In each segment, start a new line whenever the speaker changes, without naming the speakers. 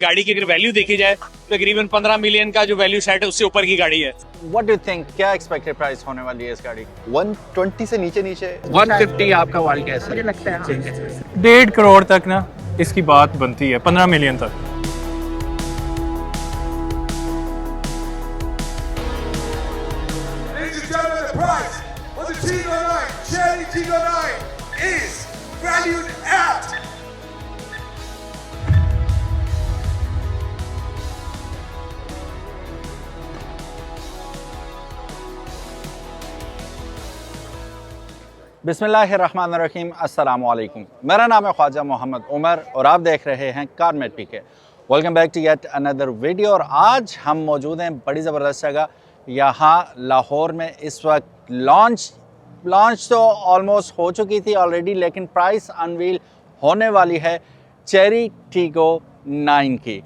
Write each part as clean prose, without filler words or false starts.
गाड़ी की अगर वैल्यू देखी जाए तो तकरीबन 15 मिलियन का जो वैल्यू सेट है उससे ऊपर की गाड़ी है।
व्हाट डू यू थिंक, क्या एक्सपेक्टेड प्राइस होने वाली है इस गाड़ी की?
120 से नीचे
150 आपका वाल कैसा
मुझे लगता है
1.5 करोड़ तक ना इसकी बात बनती है, 15 मिलियन तक।
Ladies and gentlemen, the price of the Tiggo 9, Cherry Tiggo 9 is valued at
बिस्मिल्लाहिर्रहमानिर्रहीम, अस्सलाम वालेकुम। मेरा नाम है ख्वाजा मोहम्मद उमर और आप देख रहे हैं कार में पीके। Welcome back to yet another video. और आज हम मौजूद हैं बड़ी ज़बरदस्त जगह यहाँ लाहौर में। इस वक्त लॉन्च तो ऑलमोस्ट हो चुकी थी ऑलरेडी, लेकिन प्राइस अनवील होने वाली है चेरी टीगो 9 की।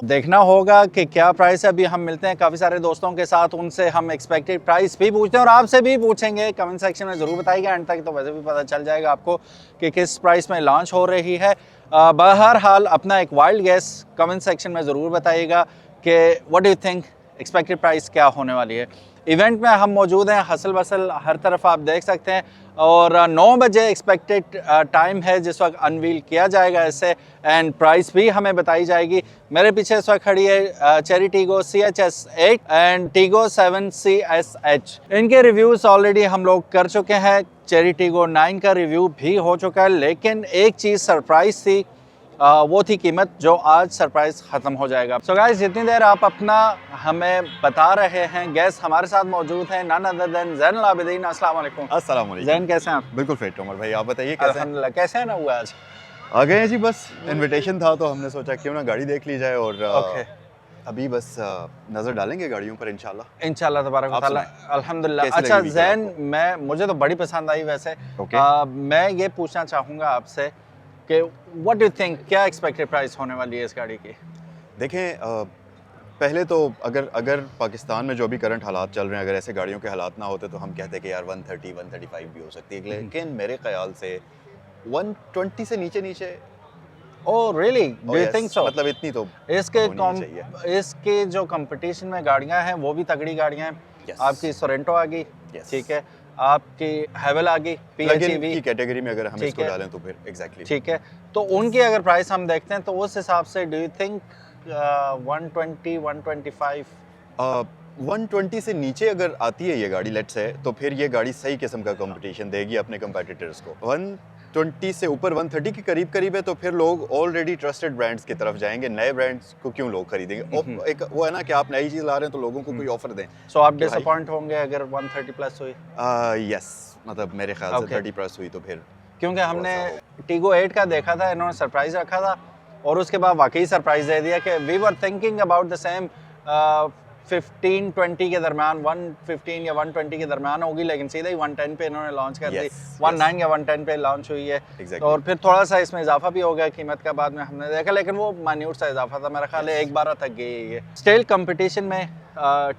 देखना होगा कि क्या प्राइस है। अभी हम मिलते हैं काफ़ी सारे दोस्तों के साथ, उनसे हम एक्सपेक्टेड प्राइस भी पूछते हैं और आपसे भी पूछेंगे। कमेंट सेक्शन में ज़रूर बताइएगा, एंड तक तो वैसे भी पता चल जाएगा आपको कि किस प्राइस में लॉन्च हो रही है। बहरहाल अपना एक वाइल्ड गेस कमेंट सेक्शन में ज़रूर बताइएगा कि what do you think expected price क्या होने वाली है। इवेंट में हम मौजूद हैं, हसल बसल हर तरफ आप देख सकते हैं, और 9 बजे एक्सपेक्टेड टाइम है जिस वक्त अनवील किया जाएगा इसे, एंड प्राइस भी हमें बताई जाएगी। मेरे पीछे इस वक्त खड़ी है चेरी टीगो CHS8 एंड टीगो 7 CSH। इनके रिव्यूज़ ऑलरेडी हम लोग कर चुके हैं, चेरी टीगो 9 का रिव्यू भी हो चुका है, लेकिन एक चीज़ सरप्राइज थी, वो थी कीमत, जो आज सरप्राइज ख़त्म हो जाएगा। सो गाइस, जितनी देर आप अपना हमें बता रहे हैं, गेस्ट हमारे साथ मौजूद हैं, none other than Zainul Abidin. अस्सलाम वालेकुम।
अस्सलाम वालेकुम।
ज़ैन कैसे हैं आप?
बिल्कुल फिट उमर भाई, आप बताइए कैसे हैं?
अल्हम्दुलिल्लाह। कैसे हैं ना हुआ आज?
आ गए हैं जी, बस इनविटेशन था तो हमने सोचा क्यों ना गाड़ी देख ली जाए, और
ओके,
अभी बस नज़र डालेंगे गाड़ियों पर इंशाल्लाह।
इंशाल्लाह तबारक व तआला, अल्हम्दुलिल्लाह।
कैसी
अच्छा
लगी
ज़ैन, मुझे तो बड़ी पसंद आई वैसे।
ओके।
मैं ये पूछना चाहूँगा आपसे कि व्हाट डू यू थिंक, क्या एक्सपेक्टेड प्राइस होने वाली है इस गाड़ी की?
देखें, पहले तो अगर पाकिस्तान में जो भी करंट हालात चल रहे हैं, अगर ऐसे गाड़ियों के हालात ना होते तो हम कहते कि यार 130 135 भी हो सकती है, लेकिन मेरे ख्याल से 120 से नीचे
oh really, do you think so?
मतलब इतनी तो
इसके
होनी चाहिए।
इसके जो कंपटीशन में गाड़ियां हैं वो भी तगड़ी गाड़ियां हैं।
Yes.
आपकी सोरेंटो आ गई,
Yes.
ठीक है, आपकी हैवल आ गई,
प्लग-इन
PHEV,
की कैटेगरी में अगर हम
ठीक
इसको
है।
डालें तो फिर एग्जैक्टली
ठीक है। तो उनकी अगर प्राइस हम देखते हैं तो उस हिसाब से डू यू थिंक 120 125?
120 से नीचे अगर आती है ये गाड़ी, लेट्स से, तो फिर ये गाड़ी सही किस्म का कंपटीशन देगी अपने कंपेटिटर्स को। 120 से ऊपर 130 के करीब है तो फिर लोग ऑलरेडी ट्रस्टेड ब्रांड्स की तरफ जाएंगे। नए ब्रांड्स को क्यों लोग खरीदेंगे? एक वो है ना कि आप नई चीज़ ला रहे हैं तो लोगों को कोई ऑफर दें।
सो आप डिसअपॉइंट होंगे अगर 130 प्लस हुई?
यस, मतलब मेरे ख्याल से 30 प्लस हुई तो फिर,
क्योंकि हमने टीगो 8 का देखा था, इन्होंने सरप्राइज रखा था और उसके बाद वाकई सरप्राइज दे दिया कि we were thinking about the same 15-20 के दरमियान, 115 या 120 के दरमियान होगी, लेकिन सीधा ही 110 पे इन्होंने लॉन्च कर दी। 19 या 110 पे लॉन्च हुई है। और फिर थोड़ा सा इसमें इजाफा भी हो गया कीमत का, बाद में हमने देखा, लेकिन वो मान्यूट सा इजाफा था, मेरा ख्याल है 1/12 तक गई है। स्टिल कंपटीशन में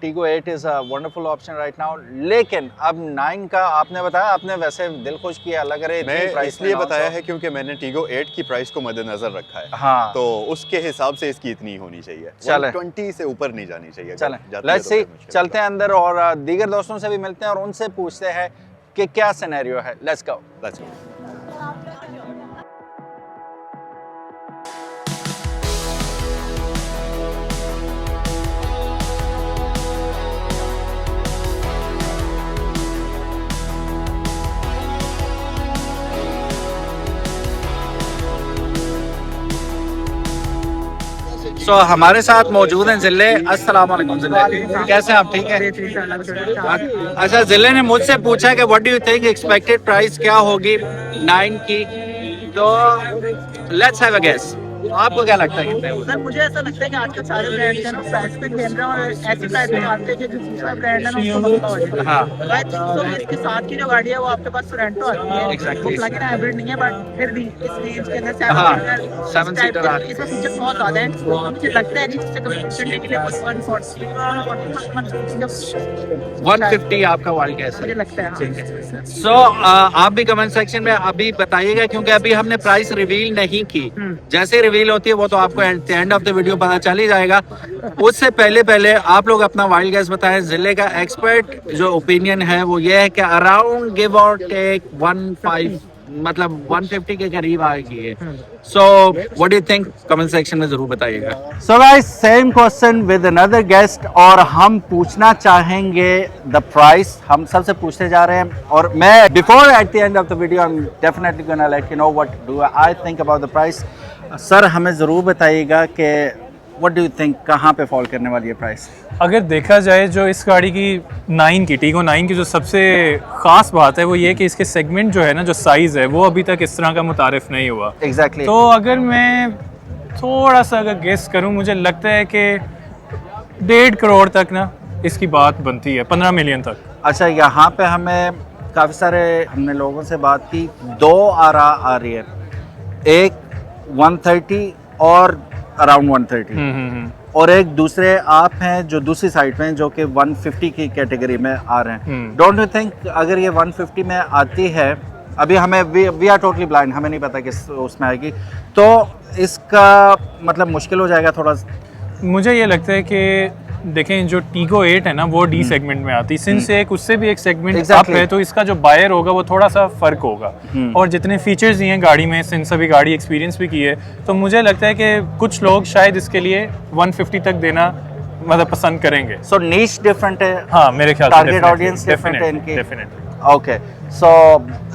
टीगो 8 is a wonderful option right now, लेकिन अब 9 का आपने बताया, आपने वैसे दिल खुश किया, लग रहा है
मैं इसलिए बताया है क्योंकि मैंने टीगो 8 की प्राइस को मद्देनजर रखा है।
हाँ,
तो उसके हिसाब से इसकी इतनी होनी चाहिए,
चलें।
120 से ऊपर नहीं जानी चाहिए।
चलें,
जाती
लेट्स
है
सी,
तो फिर मुश्किल
चलते हैं अंदर और दीगर दोस्तों से भी मिलते हैं और उनसे पूछते हैं कि क्या सिनेरियो है। Let's go.
होगा। Let's go।
हमारे साथ मौजूद हैं जिले। अस्सलाम वालेकुम जिले, कैसे हैं आप? ठीक है। अच्छा, जिले ने मुझसे पूछा कि what do you think expected price क्या होगी 9 की, तो लेट्स हैव अ गेस। आपको क्या लगता है?
सर मुझे ऐसा लगता है कि आजकल सारे ब्रांड्स हैं ना प्राइस पे खेल रहे हैं और ऐसी प्राइस पे आते हैं कि जो दूसरा ब्रांड है ना उसको मसला हो जाए।
हाँ,
तो इसके साथ की जो गाड़ी है वो आपके पास सोरेंटो आती है,
Exactly.
वो प्लग इन हाइब्रिड नहीं है, बट फिर भी इस रेंज के अंदर
हाँ,
7
7 सीटर आ रही है।
इसमें फीचर्स बहुत ज्यादा हैं। मुझे लगता है नहीं इससे कंपटीशन के लिए
150 आपका वाल कैसा
मुझे
है?
लगता है।
सो आप भी कमेंट सेक्शन में अभी बताइएगा, क्योंकि अभी हमने प्राइस रिवील नहीं की। जैसे
रिवील होती है वो तो आपको at end of the video पता चल ही जाएगा। उससे पहले आप लोग अपना वाइल्ड गैस बताएं। जिले का एक्सपर्ट जो ओपिनियन है वो ये है कि अराउंड गिव और टेक 15 मतलब 150 के करीब आएगी। So what do you think, comment section में जरूर बताइएगा। So guys, same question with another guest, और हम पूछना चाहेंगे द प्राइस। हम सबसे पूछते जा रहे हैं, और मैं before at the end of the video I am definitely gonna let you know what do I think about the price. Sir, हमें ज़रूर बताइएगा कि व्हाट डू यू थिंक, कहाँ पे फॉल करने वाली है प्राइस?
अगर देखा जाए जो इस गाड़ी की 9 की टीगो 9 की जो सबसे ख़ास बात है वो ये कि इसके सेगमेंट जो है ना, जो साइज़ है वो अभी तक इस तरह का मुतारिफ नहीं हुआ।
एग्जैक्टली।
तो अगर मैं थोड़ा सा अगर गेस करूं, मुझे लगता है कि 1.5 करोड़ तक ना इसकी बात बनती है, 15 मिलियन तक।
अच्छा, यहाँ पे हमें काफ़ी सारे हमने लोगों से बात की, दो आरा आ रही है, एक 130 और अराउंड 130 और एक दूसरे आप हैं जो दूसरी साइड में जो कि 150 की कैटेगरी में आ रहे हैं। डोंट यू थिंक अगर ये 150 में आती है, अभी हमें वी आर टोटली ब्लाइंड, हमें नहीं पता किस उसमें आएगी, तो इसका मतलब मुश्किल हो जाएगा थोड़ा?
मुझे ये लगता है कि देखें जो टीगो 8 है ना वो डी सेगमेंट में आती है, सिंस एक उससे भी एक सेगमेंट अप है, तो इसका जो बायर होगा वो थोड़ा सा फर्क होगा। और जितने फीचर्स दिए हैं गाड़ी में, सिंस अभी गाड़ी एक्सपीरियंस भी की है, तो मुझे लगता है कि कुछ लोग शायद इसके लिए 150 तक देना मतलब पसंद करेंगे।
सो नीश डिफरेंट है।
हाँ, मेरे ख्याल से
टारगेट ऑडियंस डिफरेंट है इनकी।
डेफिनेटली।
ओके, सो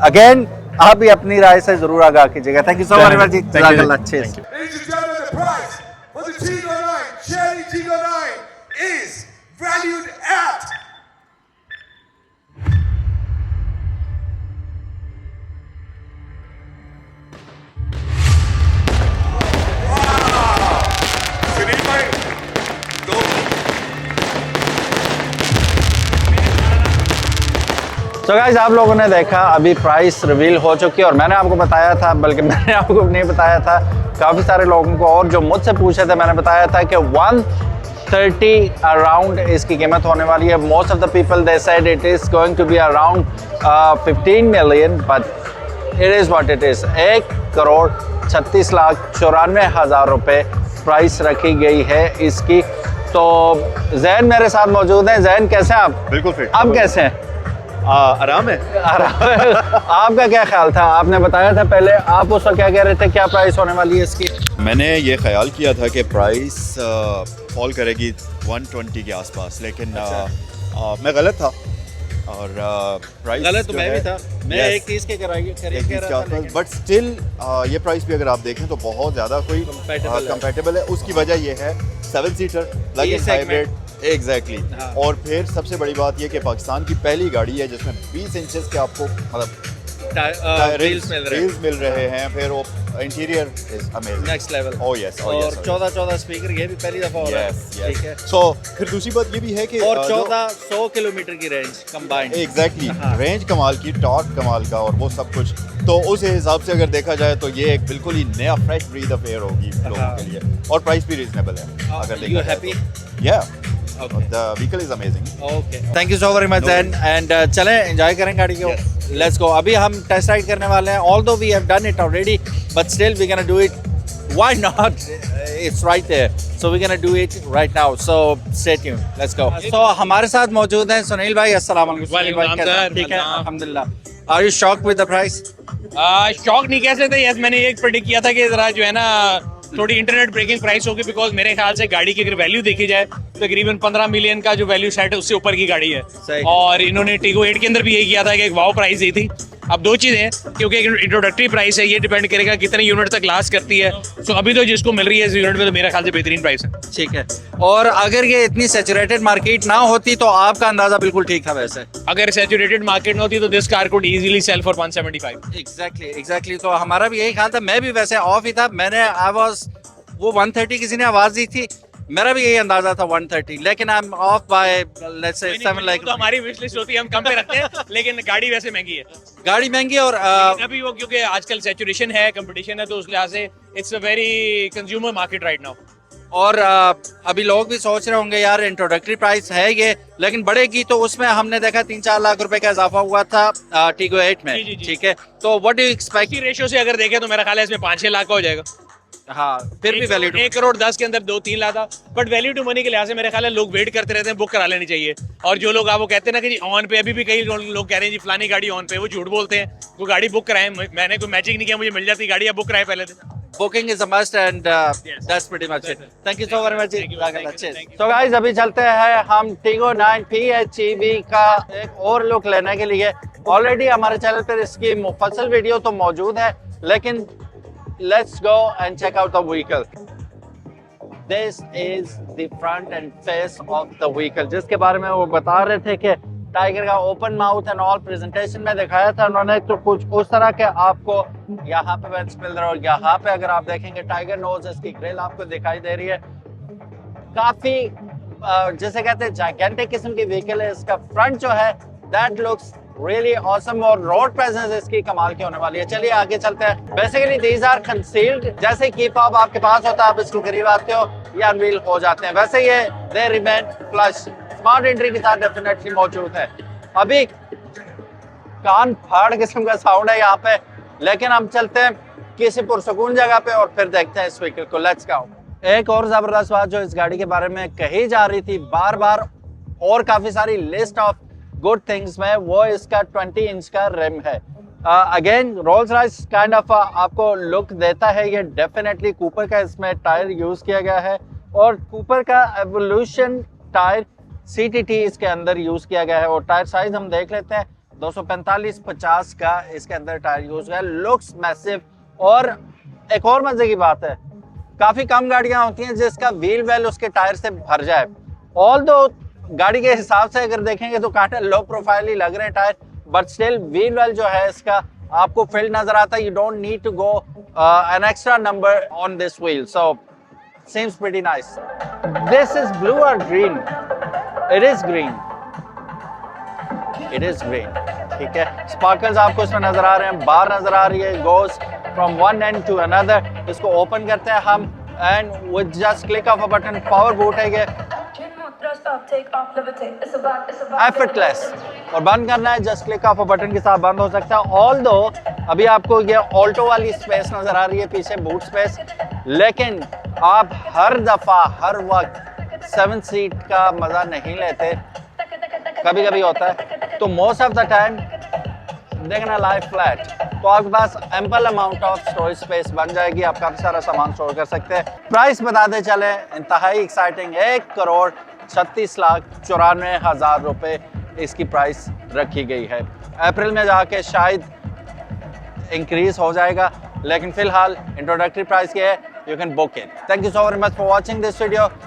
अगेन आप भी अपनी राय से जरूर आगाह कीजिएगा। Thank you so very much जी। जज़ाकल्लाह। अच्छे
Ladies and gentlemen, the price for the Tiggo 9, Cherry Tiggo 9 is valued at
तो गाइस, आप लोगों ने देखा अभी प्राइस रिवील हो चुकी है, और मैंने आपको बताया था, बल्कि मैंने आपको नहीं बताया था, काफ़ी सारे लोगों को और जो मुझसे पूछे थे, मैंने बताया था कि 130 अराउंड इसकी कीमत होने वाली है। Most of the people they said it is going to be around 15 million, but it is what it is. 1,36,94,000 रुपये प्राइस रखी गई है इसकी। तो जैन मेरे साथ मौजूद हैं। जैन, कैसे हैं आप?
बिल्कुल फिट।
आप कैसे हैं?
आराम है।
आपका क्या ख्याल था? आपने बताया था पहले, आप उस वक्त क्या कह रहे थे, क्या प्राइस होने वाली है इसकी?
मैंने ये ख्याल किया था कि प्राइस फॉल करेगी 120 के आसपास, लेकिन मैं गलत था, और प्राइस
गलत तो मैं भी था। मैं 31 के करीब,
बट स्टिल ये प्राइस भी अगर आप देखें तो बहुत ज़्यादा कोई कंपैटिबल है। उसकी वजह ये है 7 seater plug in hybrid. Exactly. और फिर सबसे बड़ी बात ये कि पाकिस्तान की पहली गाड़ी है जिसमें 20 इंचेस के आपको मतलब
रील्स
मिल रहे हैं। फिर वो interior is amazing,
next level.
Oh yes,
और 14 स्पीकर, ये भी पहली दफा हो रहा है। ठीक है।
सो फिर दूसरी बात ये भी है कि
और 1400 किलोमीटर की रेंज कंबाइंड।
एग्जैक्टली, रेंज कमाल की, टॉर्क कमाल का, और वो सब कुछ। तो उस हिसाब से अगर देखा जाए तो ये एक बिल्कुल ही नया फ्रेश ब्रीथ ऑफ एयर होगी लोगों के लिए, और प्राइस भी रीजनेबल है अगर देखा जाए तो। या the vehicle is amazing.
Okay. Thank you so very much, and चलें एंजॉय करें गाड़ी को। Let's go. अभी हम टेस्ट राइड करने वाले हैं। Although we have done it already, but still we're gonna do it. Why not? It's right there. So we're gonna do it right now. So stay tuned. Let's go. So हमारे साथ मौजूद हैं सुनील भाई। अस्सलाम वालेकुम। सुनील भाई, कैसे हैं? ठीक है, अल्हम्दुलिल्लाह। Are you shocked with the price?
Shock नहीं कह सकते। यस, मैंने एक प्रेडिक्ट किया था कि जरा जो है ना थोड़ी इंटरनेट ब्रेकिंग प्राइस होगी, बिकॉज मेरे ख्याल से गाड़ी की अगर वैल्यू देखी जाए तो तकरीबन 15 मिलियन का जो वैल्यू सेट है उससे ऊपर की गाड़ी है। और इन्होंने टीगो 8 के अंदर भी यही किया था कि एक वाव प्राइस दी थी। अब दो चीज़ें हैं, क्योंकि एक इंट्रोडक्टरी प्राइस है, ये डिपेंड करेगा कितने यूनिट तक लास्ट करती है। तो अभी तो जिसको मिल रही है इस यूनिट में, तो मेरे ख्याल से बेहतरीन प्राइस है।
ठीक है। और अगर ये इतनी सैचुरेटेड मार्केट ना होती तो आपका अंदाजा बिल्कुल ठीक था। वैसे
अगर सैचुरेटेड मार्केट में होती तो this car could easily sell for 175।
Exactly. तो हमारा भी यही ख्याल था। मैं भी वैसे ऑफ ही था। मैंने वो 130 किसी ने आवाज दी थी, मेरा भी यही अंदाजा था 130, लेकिन I am off by let's say 7 lakh.
तो हमारी विश लिस्ट होती है, हम कम पे रखते हैं, लेकिन गाड़ी वैसे महंगी है।
गाड़ी महंगी, और
अभी वो क्योंकि आजकल सैचुरेशन है, कंपटीशन है, तो उस लिहाज से it's a very consumer market right now.
और अभी लोग भी सोच रहे होंगे यार इंट्रोडक्टरी प्राइस है ये, लेकिन बढ़ेगी। तो उसमें हमने देखा 3-4 लाख रुपए का इजाफा हुआ था टीगो 8 में। ठीक है। तो what do you expect?
Ratio से अगर देखें तो मेरा ख्याल है इसमें 5-6 लाख का हो जाएगा।
हाँ फिर भी वैल्यू
1 करोड़ 10 के अंदर 2-3 लाख था, बट वैल्यू टू मनी के लिहाज से मेरे ख्याल है लोग वेट करते रहते हैं, बुक करा लेनी चाहिए। और जो लोग आप वो कहते हैं ना कि जी ऑन पे, अभी भी कई लोग कह रहे हैं जी फलानी गाड़ी ऑन पे, वो झूठ बोलते हैं। वो गाड़ी बुक कराएं, मैंने कोई मैचिंग नहीं किया, मुझे मिल जाती गाड़ी, आप बुक कराएं पहले दिन।
Booking is a must and that's pretty much it. Thank you so very much.
Thank you.
तो गाइस अभी चलते हैं हम टीगो 9 PHEV का एक और लुक लेने के लिए। ऑलरेडी हमारे चैनल पर इसकी मुफस्सल वीडियो तो मौजूद है, लेकिन let's go and check out the vehicle. This is the front end face of the vehicle, जिसके बारे में वो बता रहे थे कि टाइगर का open mouth and all presentation में दिखाया था उन्होंने, तो कुछ उस तरह के आपको यहाँ पे वेंट स्पिलर और यहाँ पे अगर आप देखेंगे टाइगर नोज, इसकी ग्रिल आपको दिखाई दे रही है। काफी जैसे कहते हैं जायगेंटिक किस्म की व्हीकल है। इसका फ्रंट जो है दैट लुक्स रियली ऑसम और रोड प्रेजेंस इसकी कमाल की होने वाली है। चलिए आगे चलते हैं। बेसिकली दीज आर कंसील्ड, जैसे की फॉब आपके पास होता है, आप इसके करीब आते हो या अनवील हो जाते हैं, वैसे ये they remain flush. Smart entry के साथ डेफिनेटली मौजूद है। अभी कान फाड़ किस्म का साउंड है यहाँ पे, लेकिन हम चलते हैं किसी पुरसकून जगह पे और फिर देखते हैं इस व्हीकल को। Let's go. एक और जबरदस्त बात जो इस गाड़ी के बारे में कही जा रही थी बार बार और काफी सारी लिस्ट ऑफ गुड थिंग्स में, वो इसका 20 इंच का रिम है। Again Rolls Royce kind of आपको लुक देता है ये। डेफिनेटली कूपर का इसमें टायर यूज किया गया है और कूपर का एवोल्यूशन टायर CTT इसके अंदर यूज किया गया है। और टायर साइज हम देख लेते हैं, 245/50 का इसके अंदर टायर यूज हुआ है। Looks massive. और एक और मजे की बात है, काफी कम गाड़ियां होती हैं जिसका व्हील वेल उसके टायर से भर जाए। ऑल्दो गाड़ी के हिसाब से अगर देखेंगे तो काफी लो प्रोफाइल ही लग रहे हैं tyre, but still wheel well जो है इसका आपको फील्ड नजर आता है। You don't need to go an extra number on this wheel, so seems pretty nice. This is blue or green? It is green. It is green. ठीक है। Sparkles आपको इसमें नजर आ रहे हैं, बार नजर आ रही है। Goes from one end to another. इसको ओपन करते हैं हम and with just click of a button, power boot है ये, effortless। और बंद करना है just click of a button के साथ बंद हो सकता है। ऑल्दो अभी आपको ये ऑल्टो वाली स्पेस नजर आ रही है पीछे, बूट स्पेस, लेकिन आप हर दफा हर वक्त 7 सीट का मजा नहीं लेते, कभी कभी होता है। तो मोस्ट ऑफ द टाइम देखना लाइफ फ्लैट, तो आपके पास ample amount of storage space बन जाएगी, आप काफी सारा सामान स्टोर कर सकते हैं। प्राइस बताते चले, इंतहाई एक्साइटिंग, 1,36,94,000 रुपए इसकी प्राइस रखी गई है। अप्रैल में जाके शायद इंक्रीज हो जाएगा, लेकिन फिलहाल इंट्रोडक्टरी प्राइस ये है। You can book it. Thank you so very much for watching this video.